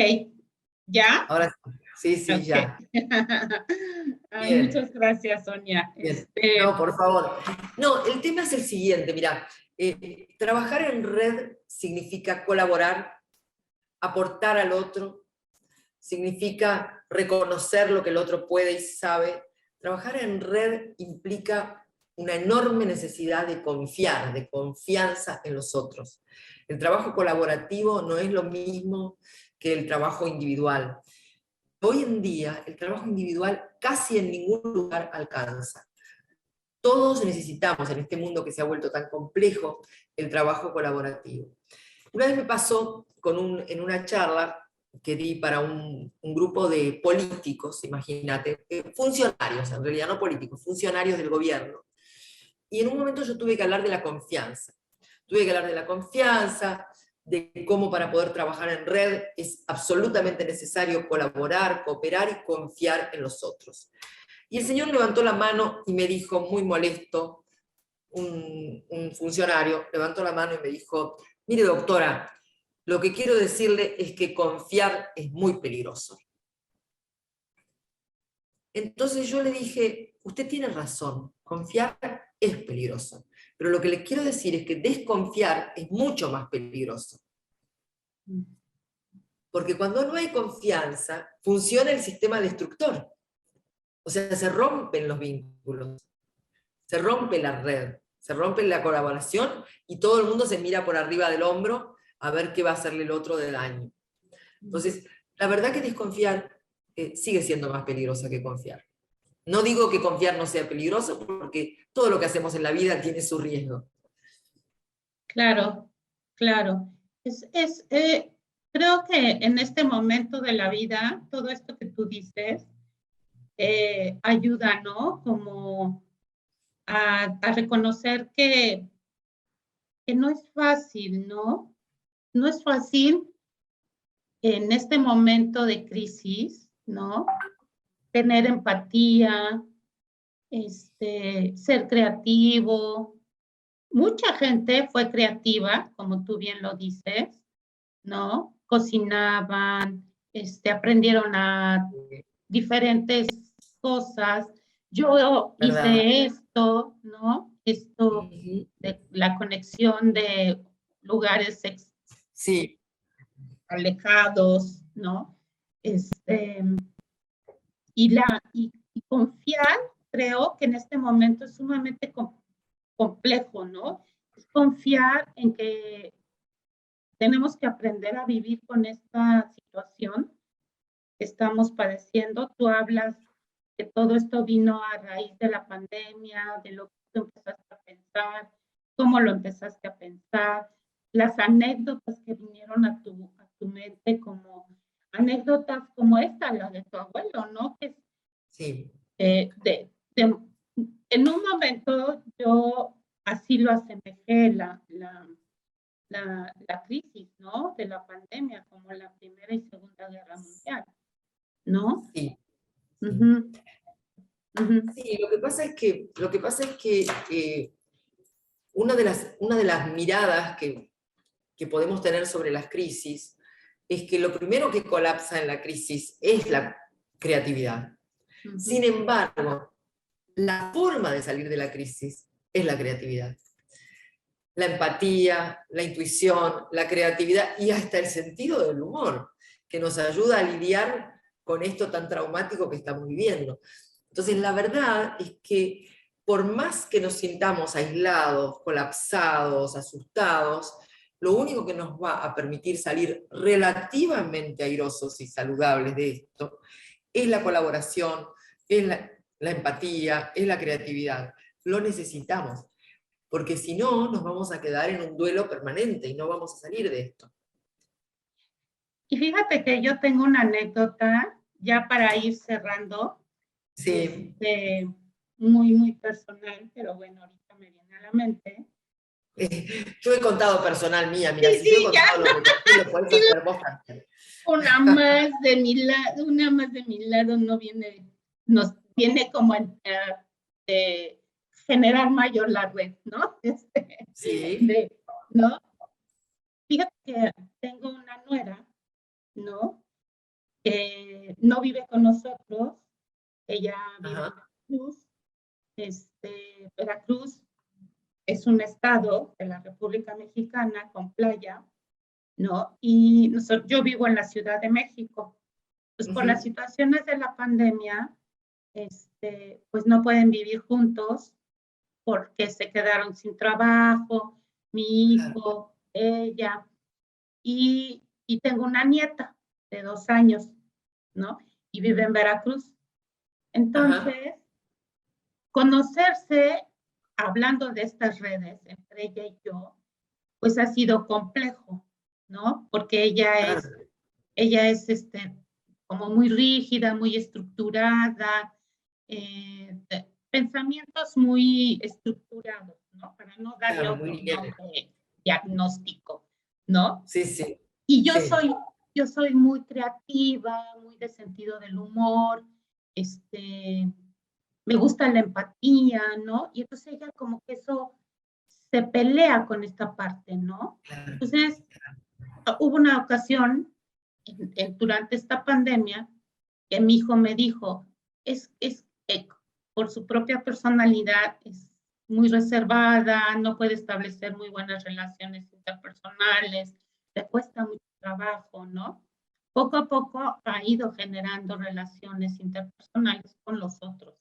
A: ¿ya?
B: Ahora sí, sí,
A: Ok.
B: ya.
A: Ay,
B: Bien,
A: muchas gracias, Sonia.
B: bien. No, por favor. No, el tema es el siguiente, mira, trabajar en red significa colaborar, aportar al otro, significa reconocer lo que el otro puede y sabe. Trabajar en red implica una enorme necesidad de confiar, de confianza en los otros. El trabajo colaborativo no es lo mismo que el trabajo individual. Hoy en día el trabajo individual casi en ningún lugar alcanza. Todos necesitamos en este mundo que se ha vuelto tan complejo el trabajo colaborativo. Una vez me pasó en una charla que di para un grupo de políticos, imagínate, funcionarios, en realidad no políticos, funcionarios del gobierno. Y en un momento yo tuve que hablar de la confianza. Tuve que hablar de la confianza, de cómo para poder trabajar en red es absolutamente necesario colaborar, cooperar y confiar en los otros. Y el señor levantó la mano y me dijo, muy molesto, un funcionario levantó la mano y me dijo, mire doctora, lo que quiero decirle es que confiar es muy peligroso. Entonces yo le dije, usted tiene razón, confiar es peligroso, pero lo que le quiero decir es que desconfiar es mucho más peligroso. Porque cuando no hay confianza, funciona el sistema destructor. O sea, se rompen los vínculos, se rompe la red, se rompe la colaboración y todo el mundo se mira por arriba del hombro a ver qué va a hacerle el otro de daño. Entonces, la verdad que desconfiar sigue siendo más peligrosa que confiar. No digo que confiar no sea peligroso, porque todo lo que hacemos en la vida tiene su riesgo.
A: Claro, claro. Creo que en este momento de la vida, todo esto que tú dices ayuda, ¿no? Como a reconocer que no es fácil, ¿no? No es fácil en este momento de crisis, ¿no? Tener empatía, ser creativo. Mucha gente fue creativa, como tú bien lo dices, ¿no? Cocinaban, aprendieron a diferentes cosas. Yo
B: ¿Verdad?
A: hice esto, ¿no? Esto
B: Ujú.
A: de la conexión de lugares
B: Sí,
A: alejados, ¿no? Este, y confiar, creo que en este momento es sumamente complejo, ¿no? Es confiar en que tenemos que aprender a vivir con esta situación que estamos padeciendo. Tú hablas que todo esto vino a raíz de la pandemia, de lo que tú empezaste a pensar, cómo lo empezaste a pensar, las anécdotas que vinieron a tu mente, como anécdotas como esta, la de tu abuelo, ¿no? Que
B: sí.
A: en un momento yo así lo asemejé, la crisis, ¿no? De la pandemia, como la Primera y Segunda Guerra Mundial, ¿no?
B: Sí, sí.
A: Uh-huh, uh-huh.
B: Sí, lo que pasa es que una de las miradas que podemos tener sobre las crisis es que lo primero que colapsa en la crisis es la creatividad.
A: Uh-huh.
B: Sin embargo, la forma de salir de la crisis es la creatividad. La empatía, la intuición, la creatividad y hasta el sentido del humor, que nos ayuda a lidiar con esto tan traumático que estamos viviendo. Entonces, la verdad es que por más que nos sintamos aislados, colapsados, asustados, lo único que nos va a permitir salir relativamente airosos y saludables de esto es la colaboración, es la empatía, es la creatividad. Lo necesitamos, porque si no, nos vamos a quedar en un duelo permanente y no vamos a salir de esto.
A: Y fíjate que yo tengo una anécdota, ya para ir cerrando,
B: Sí.
A: muy, muy personal, pero bueno, ahorita me viene a la mente.
B: Yo he contado personal mía, mira,
A: Sí,
B: si yo he
A: sí, ya,
B: contado lo que lo podés hacer vos también.
A: una más de mi lado no viene, nos viene como a generar mayor la red, ¿no?
B: Sí.
A: ¿No? Fíjate que tengo una nuera, ¿no? Que no vive con nosotros, ella vive en
B: Ajá.
A: Veracruz. Veracruz es un estado de la República Mexicana con playa, ¿no? Y yo vivo en la Ciudad de México. Pues por las
B: Uh-huh.
A: situaciones de la pandemia, pues no pueden vivir juntos porque se quedaron sin trabajo, mi
B: Claro.
A: hijo, ella, y tengo una nieta de 2 años, ¿no? Y vive en Veracruz.
B: Ajá.
A: Entonces, conocerse, hablando de estas redes, entre ella y yo, pues ha sido complejo, ¿no? Porque
B: Claro.
A: ella es como muy rígida, muy estructurada, pensamientos muy estructurados, ¿no? Para no darle
B: Claro, muy
A: otro
B: lineal.
A: nombre diagnóstico, ¿no?
B: Sí, sí.
A: Y
B: Sí.
A: yo soy muy creativa, muy de sentido del humor, me gusta la empatía, ¿no? Y entonces ella como que eso se pelea con esta parte, ¿no?
B: Claro.
A: Entonces, hubo una ocasión durante esta pandemia que mi hijo me dijo, por su propia personalidad es muy reservada, no puede establecer muy buenas relaciones interpersonales, le cuesta mucho trabajo, ¿no? Poco a poco ha ido generando relaciones interpersonales con los otros,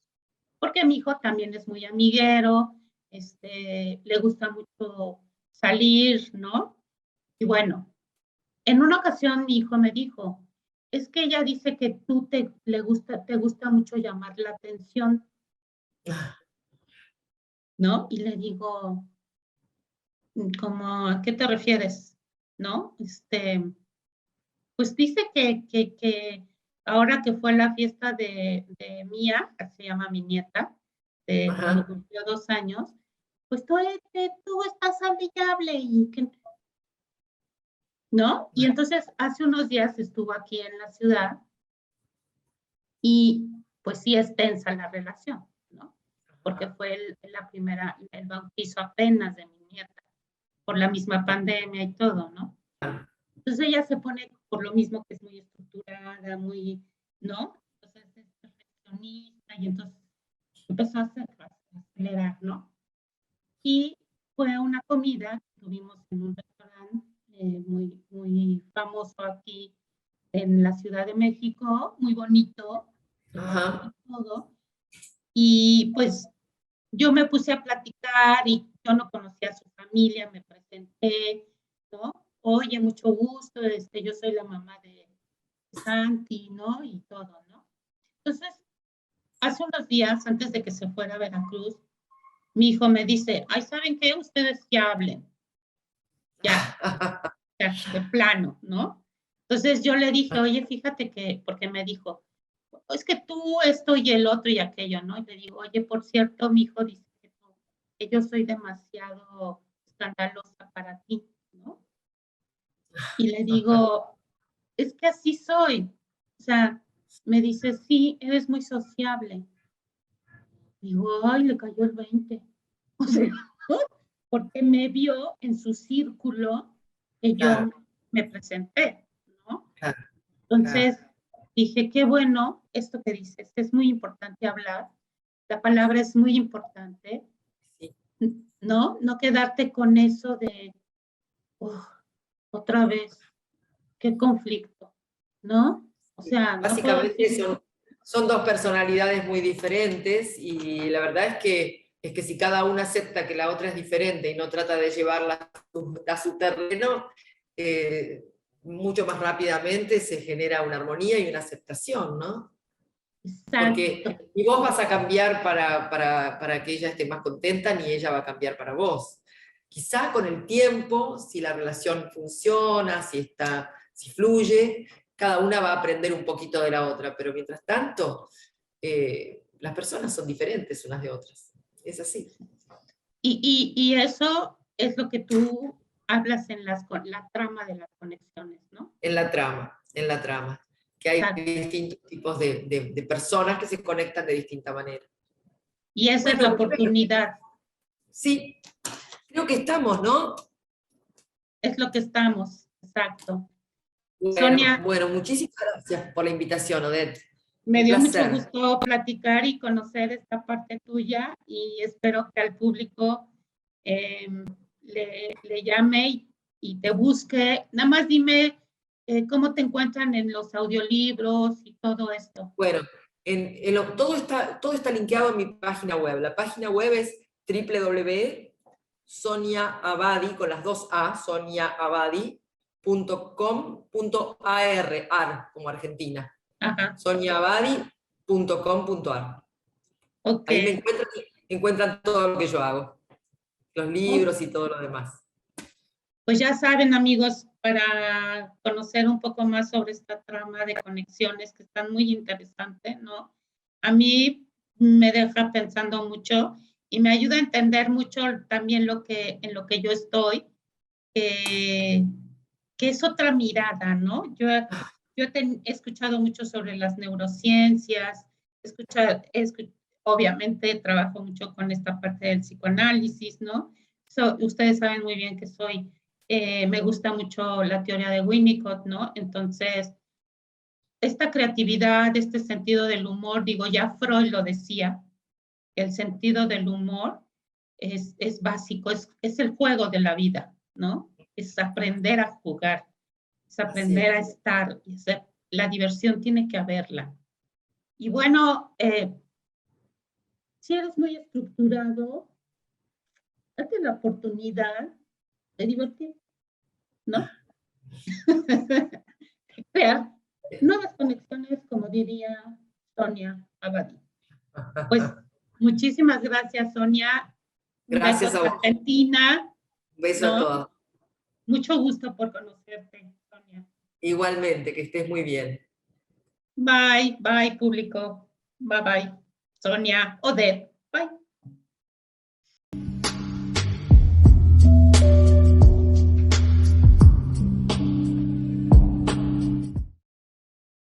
A: porque mi hijo también es muy amiguero, le gusta mucho salir, ¿no? Y bueno, en una ocasión mi hijo me dijo, es que ella dice que te gusta mucho llamar la atención, ¿no? Y le digo, ¿cómo, a qué te refieres? ¿No? Pues dice que ahora que fue la fiesta de Mía, que se llama mi nieta, de cuando
B: Ajá.
A: cumplió 2 años, pues tú estás amigable y que, ¿no? Y entonces hace unos días estuvo aquí en la ciudad y pues sí es tensa la relación, ¿no? Porque fue el bautizo apenas de mi nieta, por la misma pandemia y todo, ¿no? Entonces ella se pone por lo mismo que es muy estructurada, muy, ¿no? Entonces es perfeccionista y entonces empezó a acelerar, ¿no? Y fue una comida que tuvimos en un restaurante muy, muy famoso aquí en la Ciudad de México, muy bonito,
B: Ajá.
A: todo. Y pues yo me puse a platicar y yo no conocía a su familia, me presenté, ¿no? Oye, mucho gusto, yo soy la mamá de Santi, ¿no? Y todo, ¿no? Entonces, hace unos días, antes de que se fuera a Veracruz, mi hijo me dice, ay, ¿saben qué? Ustedes ya hablen, ya, ya, de plano, ¿no? Entonces yo le dije, oye, fíjate que, porque me dijo, es que tú esto y el otro y aquello, ¿no? Y le digo, oye, por cierto, mi hijo dice que yo soy demasiado escandalosa para ti, ¿no? Y le digo, es que así soy. O sea, me dice, sí, eres muy sociable. Digo, ay, le cayó el 20. O sea, porque me vio en su círculo que
B: Claro,
A: yo me presenté, ¿no?
B: claro, claro.
A: Entonces dije, qué bueno esto que dices, es muy importante hablar, la palabra es muy importante,
B: Sí.
A: ¿no? No quedarte con eso de, otra vez, qué conflicto, ¿no? O sea, no puedo
B: Básicamente
A: decir,
B: son dos personalidades muy diferentes y la verdad es que si cada una acepta que la otra es diferente y no trata de llevarla a su terreno, mucho más rápidamente se genera una armonía y una aceptación, ¿no?
A: exacto,
B: Porque ni vos vas a cambiar para que ella esté más contenta, ni ella va a cambiar para vos. Quizá con el tiempo, si la relación funciona, si fluye, cada una va a aprender un poquito de la otra, pero mientras tanto, las personas son diferentes unas de otras. Es así.
A: y eso es lo que tú hablas en la trama de las conexiones, ¿no?
B: En la trama, que hay
A: Exacto.
B: distintos tipos de personas que se conectan de distinta manera.
A: Y esa es la
B: Bueno,
A: oportunidad,
B: sí, creo que estamos, ¿no?
A: es lo que estamos, exacto.
B: Bueno,
A: Sonia,
B: bueno, muchísimas gracias por la invitación, Odette.
A: me
B: Un
A: dio mucho
B: placer.
A: gusto platicar y conocer esta parte tuya y espero que al público eh, le llame y te busque. Nada más dime cómo te encuentran en los audiolibros y todo esto.
B: Bueno, todo está linkeado en mi página web. La página web es www.soniaabadi, con las dos A, soniaabadi.com.ar, ar, como Argentina.
A: Ajá,
B: soniaabadi.com.ar.
A: ok.
B: Ahí encuentran todo lo que yo hago, los
A: Oh,
B: libros y todo lo demás.
A: pues ya saben, amigos, para conocer un poco más sobre esta trama de conexiones que están muy interesante, ¿no? A mí me deja pensando mucho y me ayuda a entender mucho también en lo que yo estoy, que es otra mirada, ¿no? He escuchado mucho sobre las neurociencias, obviamente trabajo mucho con esta parte del psicoanálisis, ¿no? Ustedes saben muy bien que me gusta mucho la teoría de Winnicott, ¿no? Entonces, esta creatividad, este sentido del humor, digo, ya Freud lo decía, que el sentido del humor es básico, es el juego de la vida, ¿no? Es aprender a jugar, es
B: Así
A: aprender a
B: es.
A: estar, la diversión tiene que haberla. Y bueno, si eres muy estructurado, date la oportunidad de divertir, ¿no? Crear nuevas conexiones, como diría Sonia Abadi. Pues muchísimas gracias, Sonia. Un beso
B: Gracias a
A: hasta
B: vos.
A: Argentina,
B: Un beso a
A: ¿no?
B: todos.
A: Mucho gusto por conocerte, Sonia.
B: Igualmente, que estés muy bien.
A: Bye, bye, público. Bye, bye. Sonia, Odette, bye.